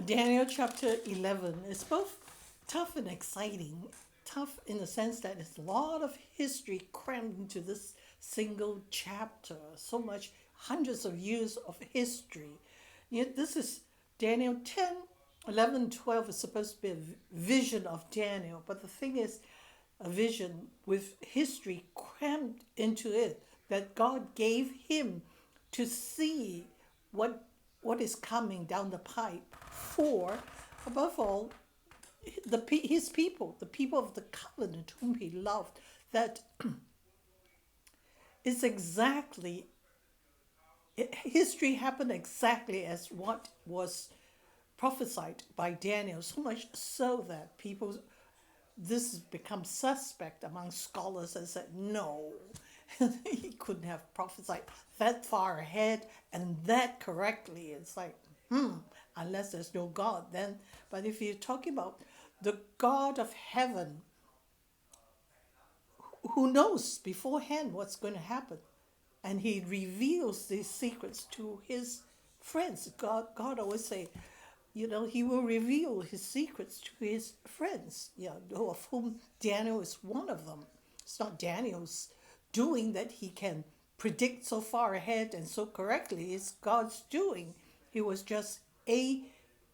Daniel chapter 11 is both tough and exciting. Tough in the sense that it's a lot of history crammed into this single chapter. So much, hundreds of years of history. Yet this is Daniel 10, 11, 12 is supposed to be a vision of Daniel. But the thing is, a vision with history crammed into it that God gave him to see what is coming down the pipe for, above all, his people, the people of the covenant whom he loved. That is exactly, history happened exactly as what was prophesied by Daniel, so much so that people, this has become suspect among scholars and said, no, he couldn't have prophesied that far ahead and that correctly. It's like, unless there's no God, then. But if you're talking about the God of heaven, who knows beforehand what's going to happen, and he reveals these secrets to his friends. God always say, he will reveal his secrets to his friends, of whom Daniel is one of them. It's not Daniel's doing that he can predict so far ahead and so correctly. It's God's doing. He was just an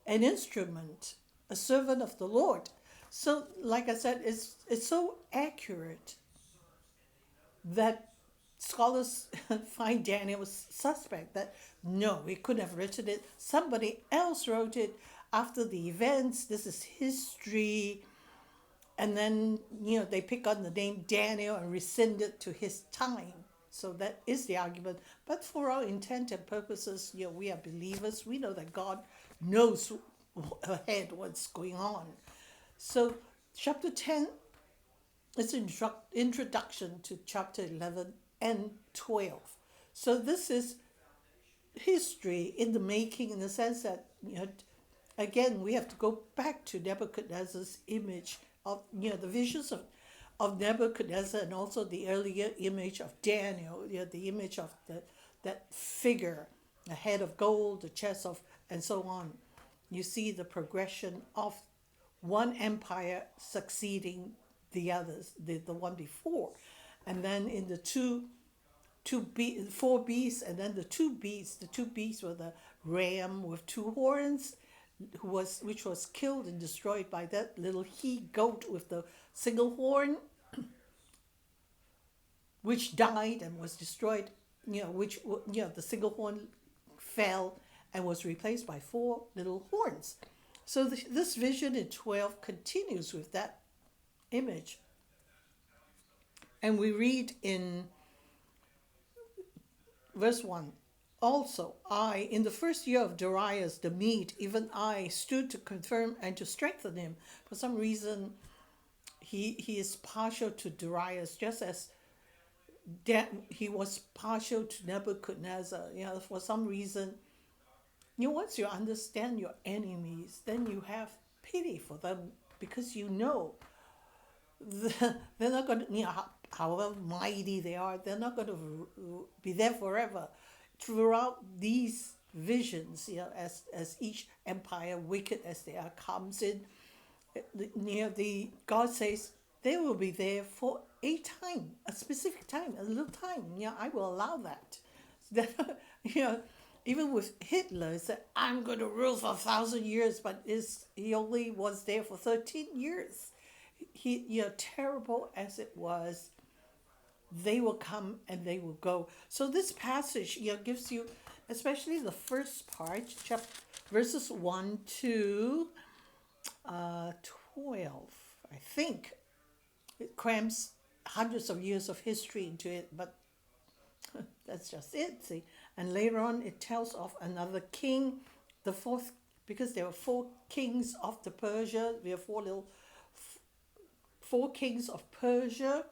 instrument, a servant of the Lord. So, like I said, it's so accurate that scholars find Daniel suspect, that no, he couldn't have written it. Somebody else wrote it after the events. This is history. And then, they pick on the name Daniel and rescind it to his time. So that is the argument. But for our intent and purposes, we are believers. We know that God knows ahead what's going on. So chapter 10 is an introduction to chapter 11 and 12. So this is history in the making, in the sense that, again, we have to go back to Nebuchadnezzar's image of, the visions of Nebuchadnezzar, and also the earlier image of Daniel, the image of that figure, the head of gold, the chest of, and so on. You see the progression of one empire succeeding the others, the one before. And then in the four beasts, and then the two beasts were the ram with two horns, which was killed and destroyed by that little he-goat with the single horn, which died and was destroyed, the single horn fell and was replaced by four little horns. So this vision in 12 continues with that image. And we read in verse 1, also I, in the first year of Darius the Mede, even I stood to confirm and to strengthen him. For some reason, he is partial to Darius, just as he was partial to Nebuchadnezzar. For some reason, once you understand your enemies, then you have pity for them, because they're not going to, however mighty they are, they're not going to be there forever. Throughout these visions, as each empire, wicked as they are, comes in, God says they will be there for a time, a specific time, a little time. I will allow that. Even with Hitler, he said, I'm going to rule for 1,000 years, but he only was there for 13 years. Terrible as it was, they will come and they will go. So this passage, gives you, especially the first part, verses 1 to 12, I think. It crams hundreds of years of history into it, but that's just it, see. And later on, it tells of another king, the fourth, because there were four kings of the Persia. We have four kings of Persia,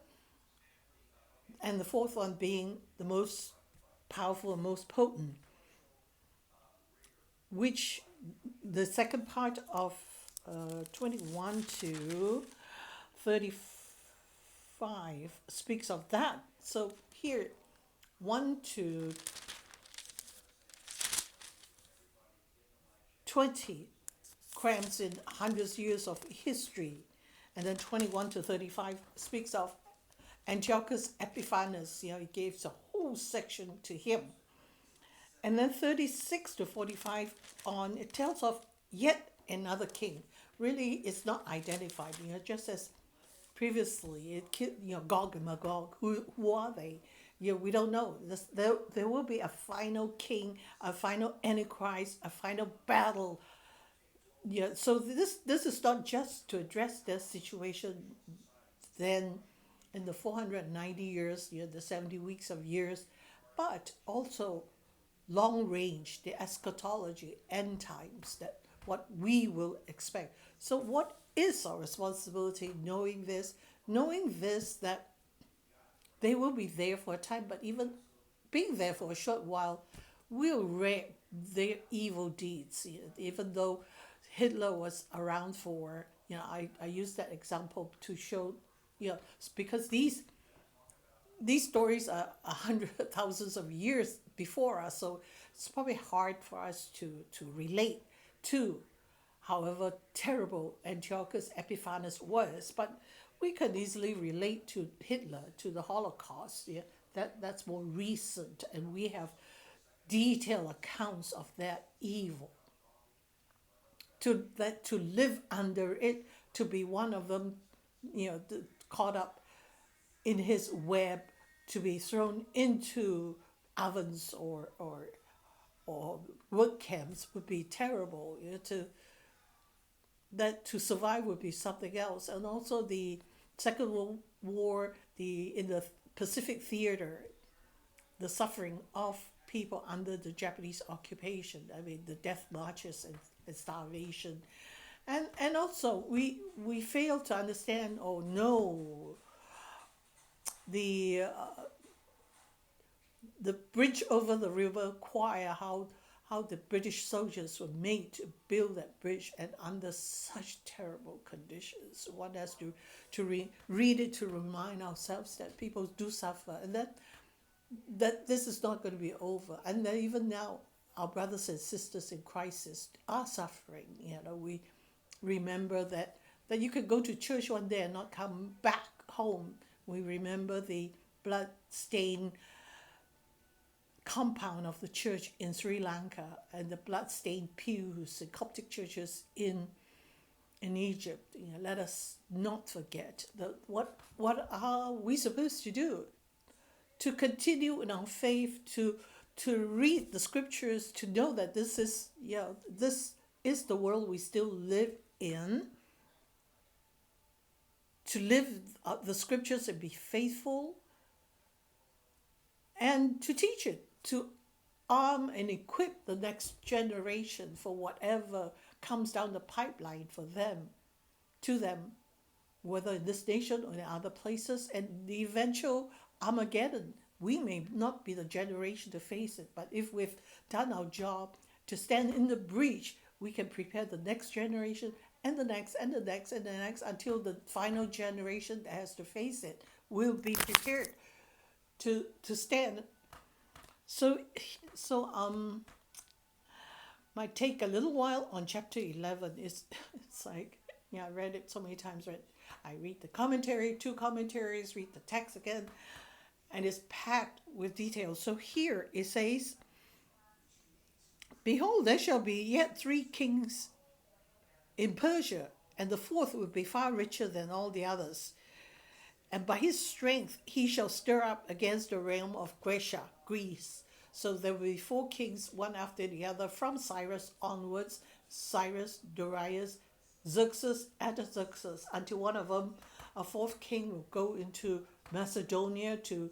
and the fourth one being the most powerful and most potent, which the second part of 21 to 35 speaks of that. So here, 1 to 20 crams in hundreds years of history. And then 21 to 35 speaks of Antiochus Epiphanes. He gave a whole section to him. And then 36 to 45 on, it tells of yet another king. Really, it's not identified, just as previously, Gog and Magog, who are they? We don't know. There will be a final king, a final antichrist, a final battle. So this is not just to address their situation then in the 490 years, the 70 weeks of years, but also long range, the eschatology, end times, that what we will expect. So what is our responsibility knowing this? Knowing this, that they will be there for a time, but even being there for a short while will reap their evil deeds. Even though Hitler was around for, I use that example to show, because these stories are thousands of years before us, so it's probably hard for us to relate to however terrible Antiochus Epiphanes was, but we can easily relate to Hitler, to the Holocaust. That's more recent, and we have detailed accounts of that evil. To live under it, to be one of them, caught up in his web, to be thrown into ovens or work camps would be terrible. To survive would be something else. And also the Second World War, in the Pacific Theater, the suffering of people under the Japanese occupation. I mean, the death marches and starvation. And also we fail to understand or know the bridge over the river Kwai, how the British soldiers were made to build that bridge, and under such terrible conditions. One has to read it to remind ourselves that people do suffer, and that this is not going to be over. And that even now, our brothers and sisters in Christ are suffering. We remember that you could go to church one day and not come back home. We remember the blood-stained compound of the church in Sri Lanka, and the blood-stained pews in Coptic churches in Egypt. Let us not forget that. What are we supposed to do? To continue in our faith, to read the scriptures, to know that this is the world we still live in. To live the scriptures and be faithful, and to teach it, to arm and equip the next generation for whatever comes down the pipeline for them, to them, whether in this nation or in other places, and the eventual Armageddon. We may not be the generation to face it, but if we've done our job to stand in the breach, we can prepare the next generation and the next and the next and the next, until the final generation that has to face it will be prepared to stand. So might take a little while on chapter 11. It's like, I read it so many times, right? I read the commentary, 2 commentaries, read the text again, and it's packed with details. So here it says, "Behold, there shall be yet 3 kings in Persia, and the 4th will be far richer than all the others. And by his strength he shall stir up against the realm of Greece. So there will be 4 kings, one after the other, from Cyrus onwards, Cyrus, Darius, Xerxes, Artaxerxes, until one of them, a 4th king, will go into Macedonia to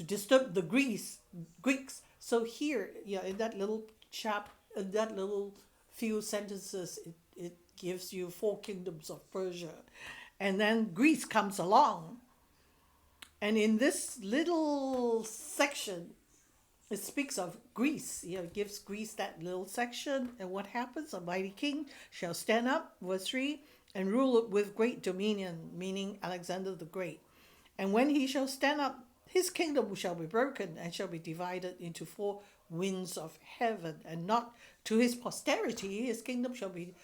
disturb the Greeks. So here, in that little that little few sentences, it gives you 4 kingdoms of Persia. And then Greece comes along. And in this little section, it speaks of Greece. It gives Greece that little section. And what happens? A mighty king shall stand up, verse 3, and rule with great dominion, meaning Alexander the Great. And when he shall stand up, his kingdom shall be broken and shall be divided into 4 winds of heaven, and not to his posterity his kingdom shall be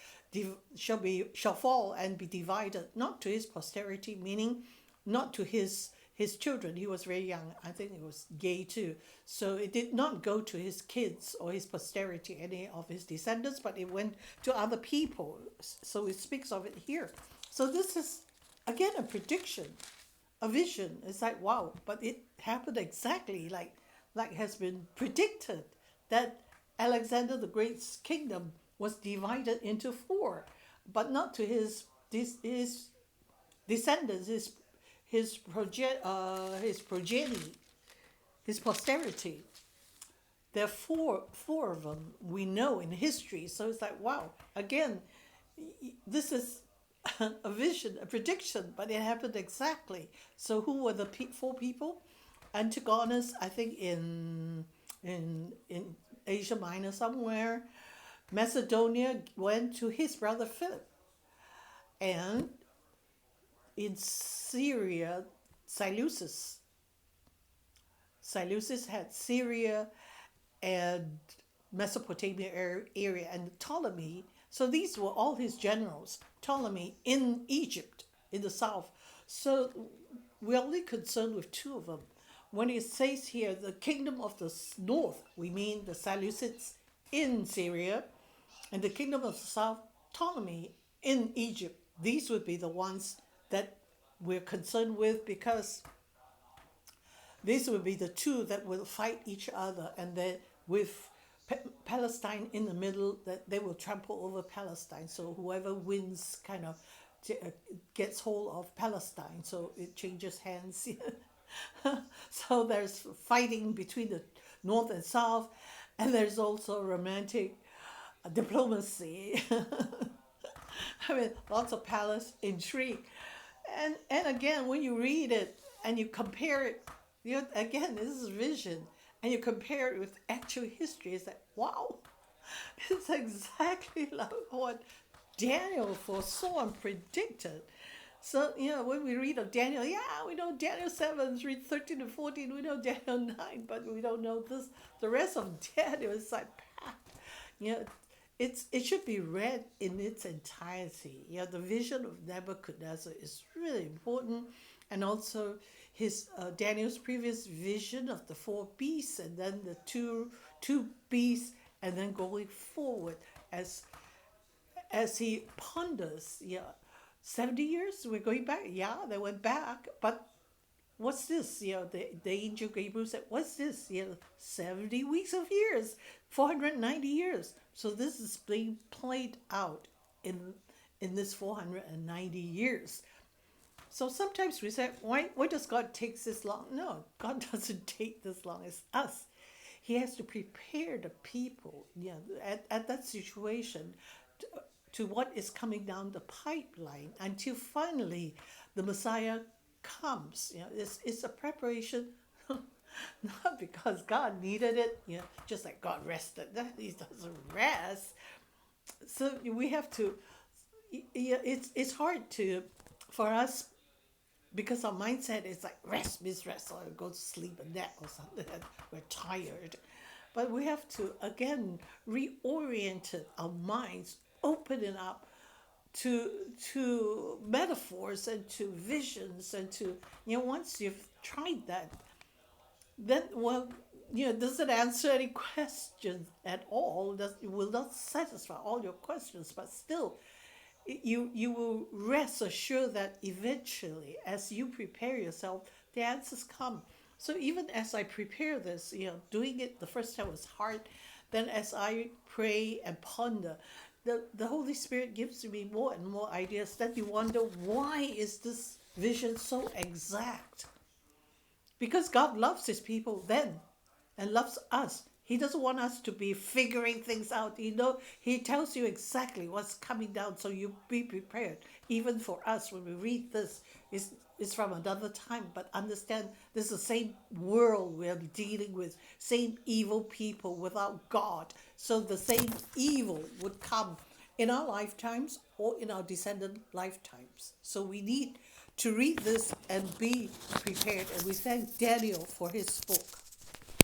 shall fall and be divided, not to his posterity, meaning not to his children. He was very young. I think he was gay too. So it did not go to his kids or his posterity, any of his descendants, but it went to other people. So it speaks of it here. So this is, again, a prediction, a vision. It's like, wow, but it happened exactly like has been predicted, that Alexander the Great's kingdom was divided into four, but not to his descendants, his progeny, his posterity. There are four of them we know in history. So it's like, wow, again, this is a vision, a prediction, but it happened exactly. So who were the four people? Antigonus, I think in Asia Minor somewhere. Macedonia went to his brother Philip. And in Syria, Seleucus had Syria and Mesopotamia area, and Ptolemy. So these were all his generals. Ptolemy in Egypt, in the south. So we're only concerned with two of them. When it says here, the kingdom of the north, we mean the Seleucids in Syria, and the kingdom of the south, Ptolemy in Egypt. These would be the ones that we're concerned with, because these would be the two that will fight each other, and then with Palestine in the middle, that they will trample over Palestine. So whoever wins kind of gets hold of Palestine, so it changes hands. So there's fighting between the north and south, and there's also romantic diplomacy. I mean, lots of palace intrigue. And again, when you read it and you compare it, again, this is vision, and you compare it with actual history, it's like, wow, it's exactly like what Daniel foresaw and predicted. So, when we read of Daniel, we know Daniel 7, read 13 to 14, we know Daniel 9, but we don't know this. The rest of Daniel is like packed. It should be read in its entirety. The vision of Nebuchadnezzar is really important, and also his Daniel's previous vision of the four beasts, and then the two beasts, and then going forward as he ponders. 70 years we're going back. They went back, but what's this? The angel Gabriel said, what's this? 70 weeks of years, 490 years. So this is being played out in this 490 years. So sometimes we say, why does God take this long? No, God doesn't take this long. It's us. He has to prepare the people at that situation to what is coming down the pipeline, until finally the Messiah comes. It's a preparation, not because God needed it, just like God rested. He doesn't rest. So we have to, it's hard for us, because our mindset is like rest means rest, or go to sleep and nap or something, we're tired. But we have to, again, reorient our minds, open it up to metaphors and to visions, and to, once you've tried that, then, does it answer any questions at all? It will not satisfy all your questions, but still, you will rest assured that eventually, as you prepare yourself, the answers come. So even as I prepare this, doing it the first time was hard. Then as I pray and ponder, the Holy Spirit gives me more and more ideas. Then you wonder, why is this vision so exact? Because God loves his people then, and loves us. He doesn't want us to be figuring things out. He tells you exactly what's coming down, so you be prepared. Even for us, when we read this, it's from another time, but understand this is the same world we're dealing with, same evil people without God. So the same evil would come in our lifetimes or in our descendant lifetimes. So we need to read this and be prepared. And we thank Daniel for his book.